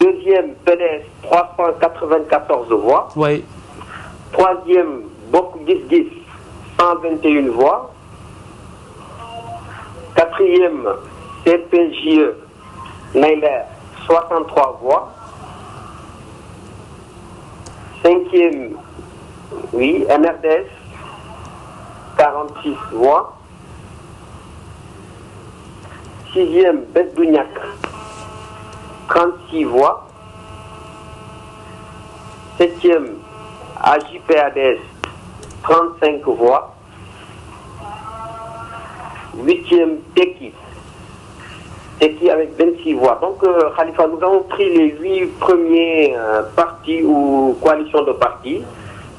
Deuxième, PDS, 394 voix. Oui. Troisième, Bokk Gis Gis, 121 voix. Quatrième, CPJE, Nailer, 63 voix. Cinquième, oui, MRDS, 46 voix. Sixième, Besdouniak, 36 voix. Septième, AJPADS, 35 voix. Huitième, Teki avec 26 voix. Donc, Khalifa, nous avons pris les 8 premiers partis ou coalitions de partis.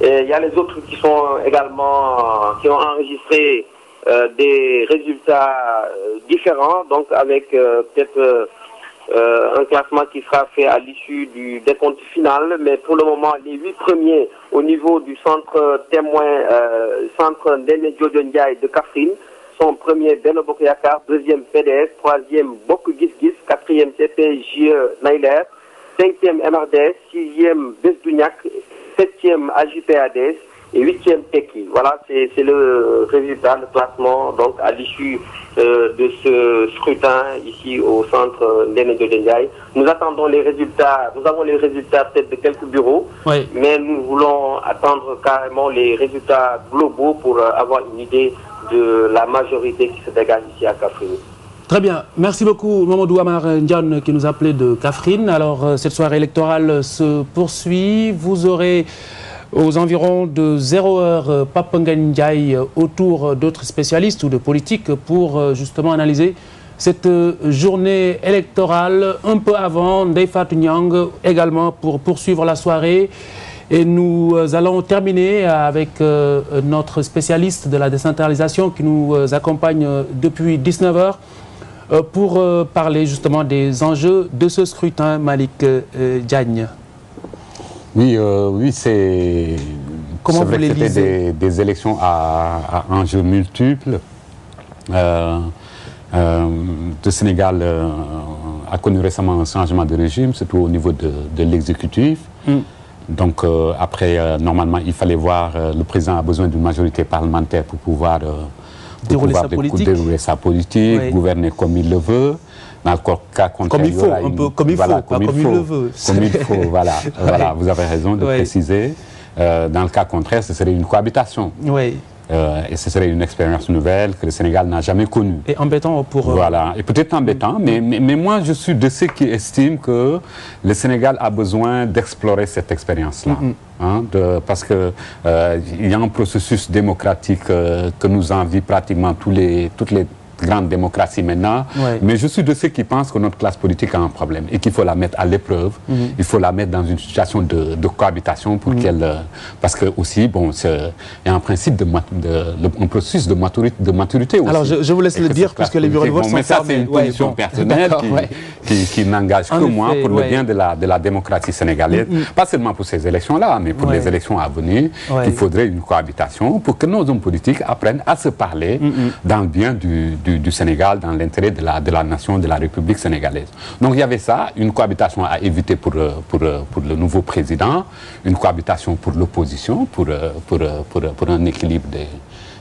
Il y a les autres qui sont également, qui ont enregistré des résultats différents, donc avec peut-être un classement qui sera fait à l'issue du décompte final. Mais pour le moment, les 8 premiers au niveau du centre témoin, centre Ndéné Diodio Ndiaye de Kaffrine, sont premier Benno Bokk Yakaar, deuxième PDS, troisième Bokk Gis Gis, quatrième CPJE Nailer, cinquième MRDS, sixième Besdouniak, septième AJPADS et huitième Teki. Voilà, c'est le résultat, le classement, donc à l'issue de ce scrutin ici au centre Ndéné Diodio Ndiaye. Nous attendons les résultats, nous avons les résultats peut-être de quelques bureaux, oui, mais nous voulons attendre carrément les résultats globaux pour avoir une idée de la majorité qui se dégage ici à Kaffrine. Très bien. Merci beaucoup, Mamadou Amar Ndiane, qui nous appelait de Kaffrine. Alors, cette soirée électorale se poursuit. Vous aurez aux environs de 0h Papa Ngagne Ndiaye autour d'autres spécialistes ou de politiques pour justement analyser cette journée électorale. Un peu avant, Ndeye Fatou Niang également pour poursuivre la soirée. Et nous allons terminer avec notre spécialiste de la décentralisation qui nous accompagne depuis 19h pour parler justement des enjeux de ce scrutin, Malick Diagne. Oui, oui, c'est vrai que c'était des élections à enjeux multiples. Le Sénégal a connu récemment un changement de régime, surtout au niveau de l'exécutif. Donc après, normalement, il fallait voir, le président a besoin d'une majorité parlementaire pour pouvoir dérouler sa politique, oui, gouverner comme il le veut. Dans le cas contraire, comme il faut, un peu comme il voilà, faut, pas comme il le veut. Comme il faut, voilà, voilà, vous avez raison de préciser. Dans le cas contraire, ce serait une cohabitation. Oui. Et ce serait une expérience nouvelle que le Sénégal n'a jamais connue. Et embêtant pour... Voilà, et peut-être embêtant, mais moi je suis de ceux qui estiment que le Sénégal a besoin d'explorer cette expérience-là. Parce qu'il y a un processus démocratique que nous envie pratiquement toutes les grandes démocraties maintenant, mais je suis de ceux qui pensent que notre classe politique a un problème et qu'il faut la mettre à l'épreuve, il faut la mettre dans une situation de cohabitation pour qu'elle... Parce que aussi, bon, il y a un principe un processus de maturité aussi. Alors je vous laisse le dire puisque les bureaux de vote sont fermés. Mais ça c'est une position personnelle qui n'engage que moi pour le bien de la démocratie sénégalaise, pas seulement pour ces élections-là, mais pour les élections à venir, il faudrait une cohabitation pour que nos hommes politiques apprennent à se parler dans le bien du Sénégal, dans l'intérêt de la nation, de la République sénégalaise. Donc il y avait ça, une cohabitation à éviter pour le nouveau président, une cohabitation pour l'opposition, pour un équilibre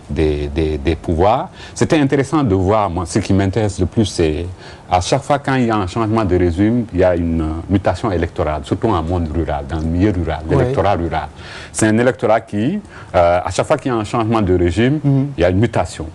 des pouvoirs. C'était intéressant de voir, moi, ce qui m'intéresse le plus, c'est à chaque fois quand il y a un changement de régime, il y a une mutation électorale, surtout en monde rural, dans le milieu rural, l'électorat rural. C'est un électorat qui, à chaque fois qu'il y a un changement de régime, il y a une mutation.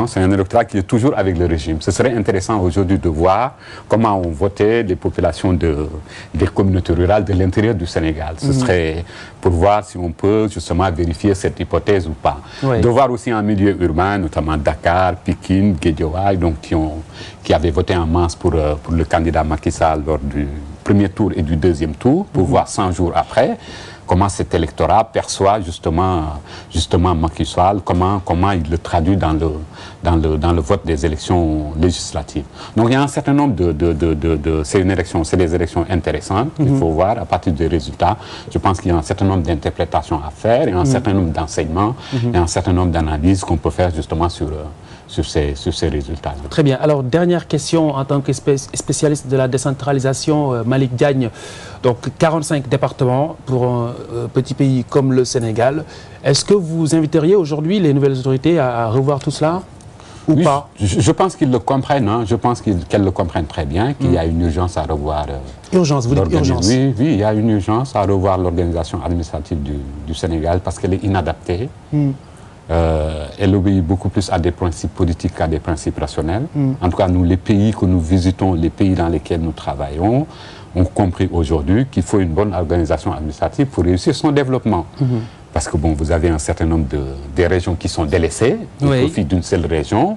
C'est un électorat qui est toujours avec le régime. Ce serait intéressant aujourd'hui de voir comment ont voté les populations des communautés rurales de l'intérieur du Sénégal. Ce serait pour voir si on peut justement vérifier cette hypothèse ou pas. De voir aussi en milieu urbain, notamment Dakar, Pikine, Guédiawaye, donc qui avaient voté en masse pour le candidat Macky Sall lors du premier tour et du deuxième tour, pour voir 100 jours après comment cet électorat perçoit justement Macky Sall, comment il le traduit dans le vote des élections législatives. Donc il y a un certain nombre c'est des élections intéressantes, il faut voir à partir des résultats. Je pense qu'il y a un certain nombre d'interprétations à faire, et un certain nombre d'enseignements, et un certain nombre d'analyses qu'on peut faire justement sur sur ces résultats. Très bien. Alors, dernière question en tant que spécialiste de la décentralisation, Malick Diagne. Donc, 45 départements pour un petit pays comme le Sénégal. Est-ce que vous inviteriez aujourd'hui les nouvelles autorités à revoir tout cela ou pas? Je pense qu'ils le comprennent. Hein. Je pense qu'elles le comprennent très bien, qu'il y a une urgence à revoir. Urgence, vous dites urgence? Oui, il y a une urgence à revoir l'organisation administrative du Sénégal parce qu'elle est inadaptée. Elle obéit beaucoup plus à des principes politiques qu'à des principes rationnels. En tout cas, nous, les pays que nous visitons, les pays dans lesquels nous travaillons, ont compris aujourd'hui qu'il faut une bonne organisation administrative pour réussir son développement. Parce que bon, vous avez un certain nombre de régions qui sont délaissées au profit d'une seule région.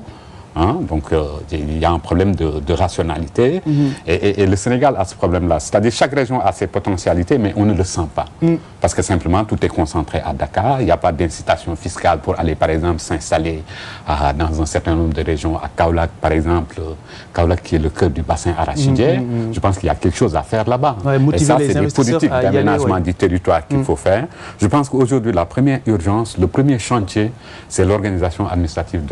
Hein, donc, il y a un problème de rationalité. Et le Sénégal a ce problème-là. C'est-à-dire chaque région a ses potentialités, mais on ne le sent pas. Parce que simplement, tout est concentré à Dakar. Il n'y a pas d'incitation fiscale pour aller, par exemple, s'installer dans un certain nombre de régions. À Kaolack, par exemple, Kaolack qui est le cœur du bassin arachidien. Je pense qu'il y a quelque chose à faire là-bas. Et ça, c'est des politiques d'aménagement du territoire qu'il faut faire. Je pense qu'aujourd'hui, la première urgence, le premier chantier, c'est l'organisation administrative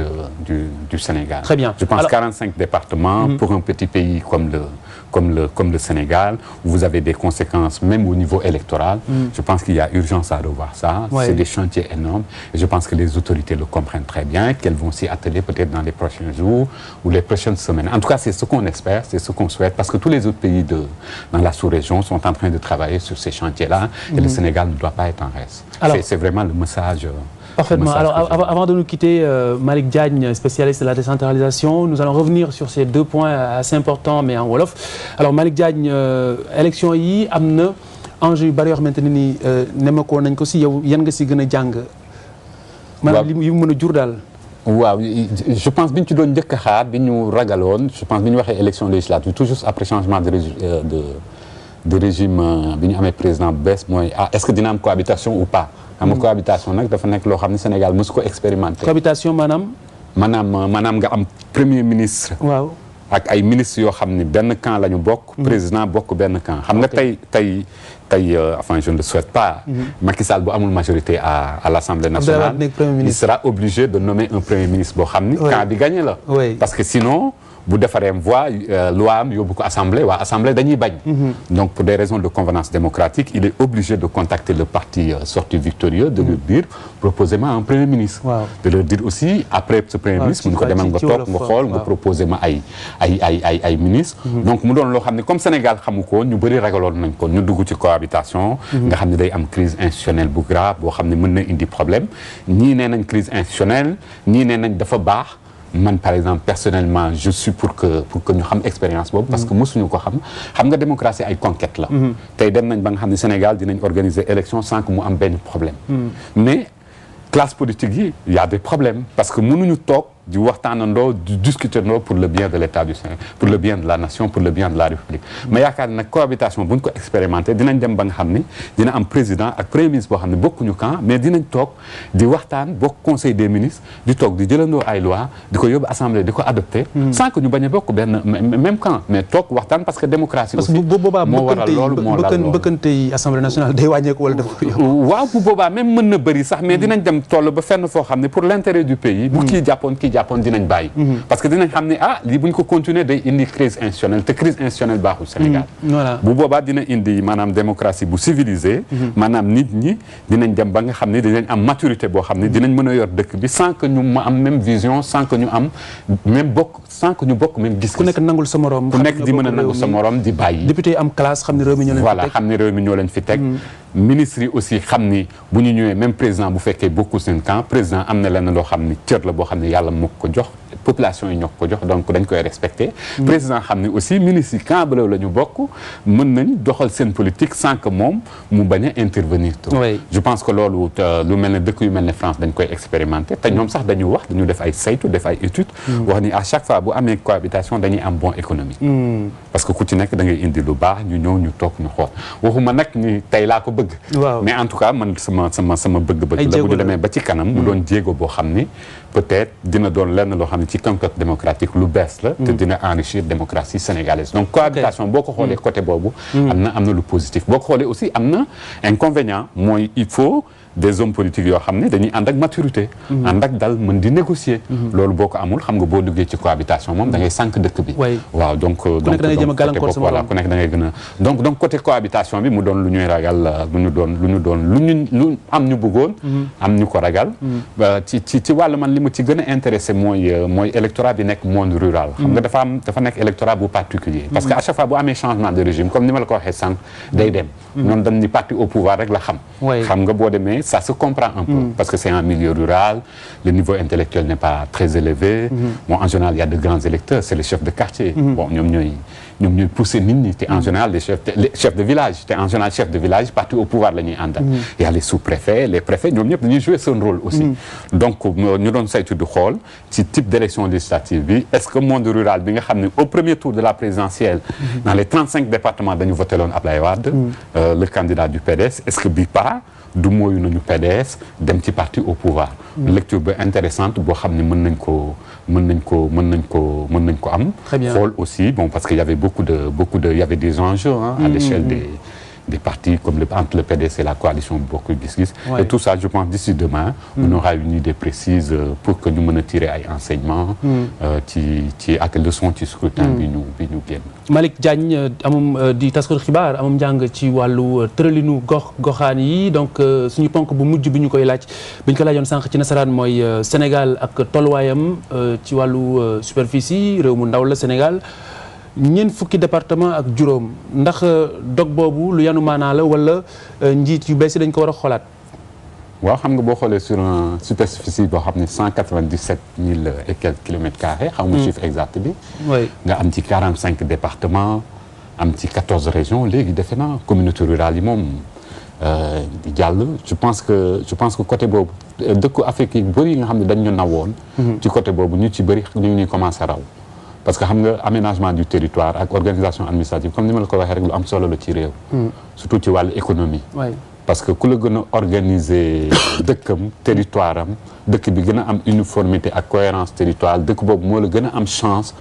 du Sénégal. Très bien. Je pense 45 départements pour un petit pays comme le Sénégal, où vous avez des conséquences même au niveau électoral. Je pense qu'il y a urgence à revoir ça. C'est des chantiers énormes. Et je pense que les autorités le comprennent très bien, qu'elles vont s'y atteler peut-être dans les prochains jours ou les prochaines semaines. En tout cas, c'est ce qu'on espère, c'est ce qu'on souhaite, parce que tous les autres pays dans la sous-région sont en train de travailler sur ces chantiers-là, et le Sénégal ne doit pas être en reste. C'est vraiment le message. Parfaitement. Alors, avant de nous quitter, Malick Diagne, spécialiste de la décentralisation, nous allons revenir sur ces deux points assez importants, mais en wolof. Alors, Malick Diagne, élection yi am na enjeu yu bari yoo xamante ne ni nemmeekoo nañ ko si yow yan nga si gën a jàng. maanaam li mu mën a jur daal. waaw je pense bi ñu ci doon njëkk a xaar bi ñu ragaloon je pense bi ñu waxee élection législative tout juste après changement de régime bi ñu amee président bu bees mooy est-ce que dina am cohabitation ou pas. xam nga cohabitation nag dafa nekk loo xam ne Sénégal mosu ko expérimenté. cohabitation maanaam nga am premier ministre. waaw ak ay ministres yoo xam ne benn camp la ñu bokk. président bokk benn camp. xam nga tey enfin je ne le souhaite pas. Macky Sall bu amul majorité à l'Assemblée nationale. il sera obligé de nommer un premier ministre boo xam ni. camp bi gagné la. parce que sinon. bu defaree voix loi am yóbbu ko assemblée waa assemblée dañuy bañ. donc pour des raisons de convenance démocratique il est obligé de contacter le parti sorti victorieux de leur dire proposément un premier ministre. de leur dire aussi après ce premier ministre mun ko demal nga toog nga xool nga proposé ma ay ministre donc mu doon loo xam ne comme Sénégal xamu ko ñu bëri ragaloon nañ ko ñu dugg ci cohabitation. nga xam ne day am crise institutionnelle bu grave boo xam ne mën na indi problème ñii nee nañ crise institutionnelle ñii nee nañ dafa baax. man par exemple personnellement je suis pour que ñu xam expérience boobu parce que mosuñu ko xam nga démocratie ay conquête la tey dem nañ ba nga xam ne Sénégal dinañ organiser élection sans que mu am benn problème mais classe politique yi y a des problèmes parce que mënuñu toog di waxtaanandoo di discutandoo pour le bien de l'État du Sénégal pour le bien de la nation pour le bien de la République mais yaakaar nag cohabitation bu ñu ko expérimenté dinañ dem ba nga xam ne dina am président ak premier ministre boo xam ne bokkuñu camp mais dinañ toog di waxtaan bokk conseil des ministres di toog di jëlandoo ay loi di ko yóbbu assemblée di ko adopté sans que ñu bañ a bokk benn même camp mais toog waxtaan parce que démocratie aussi moo waral loolu moo laal loolu bëkkante yi assemblée nationale day wàññeeku wala dafa waaw bu boobaa même mën na bëri sax mais dinañ dem toll ba fenn foo xam ne pour l'intérêt du pays bu kii jàppoon dinañ bàyyi parce que dinañ xam ne lii bu ñu ko continuer day indi crise institutionnelle te crise institutionnelle baaxul Sénégal bu boobaa dina indi maanaam démocratie bu civilisée maanaam nit ñi dinañ dem ba nga xam ne dinañ am maturité boo xam ne dinañ mën a yor dëkk bi sans que ñu ma am même vision sans que ñu am même bokk même gis-gis ku nekk nangul sa morom ku nekk di mën a nangul sa morom di bàyyi député yi am classe xam ne réew mi ñoo leen fi teg voilà xam ne réew mi ñoo leen fi teg ministres yi aussi xam ni bu ñu ñëwee même président bu fekkee bokkul seen camp président am na lenn loo xam ni cër la boo xam ne yàlla moo ko jox population yi ñoo ko jox donc dañ koy respecté président xam ne aussi ministres yi camp ba la ñu bokk mën nañ doxal seen politique sans que moom mu bañ a intervenir je pense que loolu lu mel ne dëkk yu mel ne France dañ koy expérimenté te ñoom sax dañu def ay saytu def ay études wax ni à chaque fois bu amee cohabitation dañuy am bon économie parce que ku ci nekk da ngay indi lu baax ñu ñëw ñu toog ñu xool waxuma nag ni tey laa ko bëgg mais en tout cas man sama bëgg-bëgg la bu ñu demee ba ci kanam mu doon jéego boo xam ni peut-être dina doon lenn loo xam ne ci conquête démocratique lu bees la. te dina enrichir démocratie sénégalaise. donc cohabitation boo ko xoolee côté boobu. am na lu positif boo ko xoolee aussi am na inconvénient mooy il faut. des hommes politiques yoo xam ne dañuy ànd ak maturité. ànd ak dal mën di négocier. loolu boo ko amul xam nga boo duggee ci cohabitation moom da ngay sànq dëkk bi. waaw donc ku nekk da ngay jëm a gàllankoor sama voilà ku nekk da ngay gën a donc côté cohabitation bi mu doon lu ñuy ragal lu am ñu bëggoon. am ñu ko ragal. ci wàllu man li ma ci gën a intéressé mooy électorat bi nekk monde rural. xam nga dafa nekk électorat bu particulier parce que à chaque fois bu amee changement de régime comme ni ma la ko waxee sànq day dem. ñoom dañ ni parti au pouvoir rek la xam. xam nga boo demee ça se comprend un peu parce que c'est un milieu rural, le niveau intellectuel n'est pas très élevé. Bon, en général, il y a de grands électeurs, c'est les chefs de quartier. Bon, ñoom ñooy pousser nit ñi te en général les chefs de village te en général chef de village parti au pouvoir la ñuy àndal. Il y a les sous-préfets, les préfets ñoom ñëpp dañuy jouer son rôle aussi. Donc ñu doon saytu di xool ci type d'élection législative bi est-ce que monde rural bi nga xam ne au premier tour de la présidentielle dans les 35 départements dañu voté loon Ablaye Wade le candidat du PDS est-ce que bii pas du mooyu nañu PDS dem ci parti au pouvoir. lecture ba intéressante boo xam ne mën nañ ko am. xool aussi bon parce que y avait il y avait des enjeux à l'échelle des partis comme entre le PDS et la coalition Bokk Gis Gis. Et tout ça je pense d'ici demain. on aura une idée précise pour que ñu mën a tirer ay enseignements. ci ak leçon ci scrutin bi ñu génn. Malick Diagne di taskatu xibaar amum njàng ci wàllu tëralinu goxaan yi donc suñu ponk bu mujj bi ñu koy laaj bi ñu ko laajoon sànq ci nasaraan mooy Sénégal ak tolluwaayam ci wàllu superficie réew mu ndaw la Sénégal. ñeent fukki département ak juróom ndax dog boobu lu yanu maanaa la wala njiit yu bees yi dañ ko war a xoolaat. waaw xam nga boo xoolee sur un superficie boo xam ne 197 000 et quelques kilomètres carrés. xaw ma chiffre exact bi. nga am ci 45 départements am ci 14 régions léegi defe naa communauté rurale yi moom di jàll. je pense que côté boobu dëkku Afrique yi bëri yi nga xam ne dañ ñu nawoon. ci côté boobu ñu ci bëri ñu ngi commencé raw. parce que xam nga aménagement du territoire ak organisation administrative comme ni ma la ko waxee rek lu am solo la ci réew. surtout ci wàllu économie. parce que ku la gën a organiser dëkkam territoire am dëkk bi gën a am uniformité ak cohérence territoriale dëkk boobu moo la gën a am chance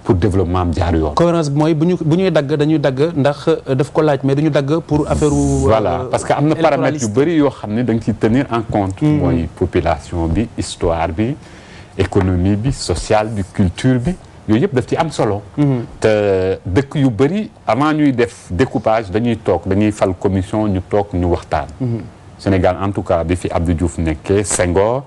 pour développement am jaar yoon. cohérence bi mooy bu ñuy dagg dañuy dagg ndax daf ko laaj mais duñu dagg pour affaire voilà parce que am na paramètres yu bëri yoo xam ne da nga ciy tenir en compte. mooy population bi histoire bi économie bi sociale bi culture bi. yooyu yëpp daf ci am solo. te dëkk yu bëri avant ñuy def découpage dañuy fal commission ñu toog ñu waxtaan. Sénégal en tout cas bi fi Abdou Diouf nekkee Senghor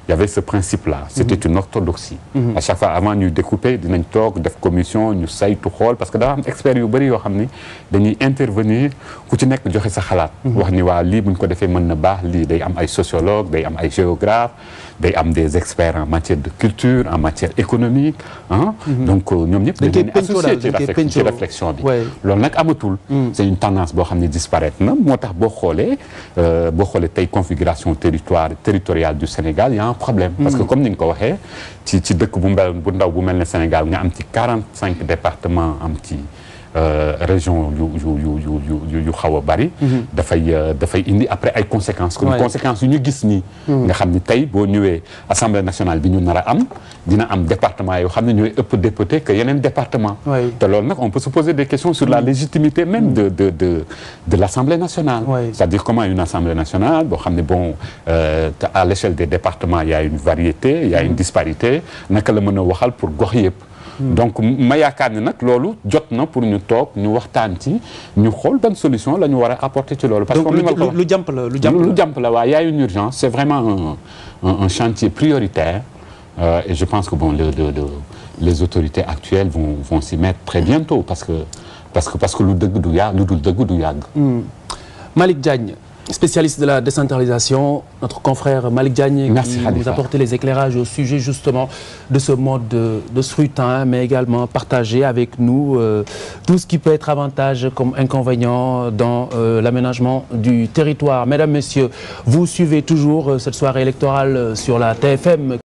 y avait ce principe-là. C'était une orthodoxie. À chaque fois avant ñuy découper dinañ toog def commission ñu saytu xool parce que dafa am experts yu bëri yoo xam ni dañuy intervenir ku ci nekk joxe sa xalaat. wax ni waa lii buñ ko defee mën na baax lii day am ay sociologues day am ay géographes. day am des experts en matière de culture en matière économique donc ñoom ñëpp dañ leen associé ci réflexion bi loolu nag amatul c'est une tendance boo xam ne disparaître na moo tax boo xoolee tey configuration territoriale du Sénégal y a un problème parce que comme ni nga ko waxee ci dëkk bu ndaw bu mel ne Sénégal nga am ci 45 départements am ci région yu xaw a bari. dafay indi après ay conséquences. comme conséquences yu ñu gis nii. nga xam ni tey boo ñëwee assemblée nationale bi ñu nar a am dina am département yoo xam ne ñooy ëpp député que yeneen département. te loolu nag on peut se poser des questions sur la légitimité même de l'assemblée nationale. c'est-à-dire comment une assemblée nationale boo xam ne bon à l'échelle des départements il y a une variété il y a une disparité naka la mën a waxal pour gox yëpp. donc ma yaakaar ne nag loolu jot na pour ñu toog ñu waxtaan ci ñu xool ban solution la ñu war a apporter ci loolu. parce que donc lu jàmp la waaw y a une urgence c'est vraiment un chantier prioritaire et je pense que bon les autorités actuelles vont s'y mettre très bientôt parce que lu dul dëgg du yàgg. Malick Diagne. Spécialiste de la décentralisation, notre confrère Malick Diagne qui nous apportait les éclairages au sujet justement de ce mode de scrutin, mais également partager avec nous tout ce qui peut être avantage comme inconvénient dans l'aménagement du territoire. Mesdames, Messieurs, vous suivez toujours cette soirée électorale sur la TFM.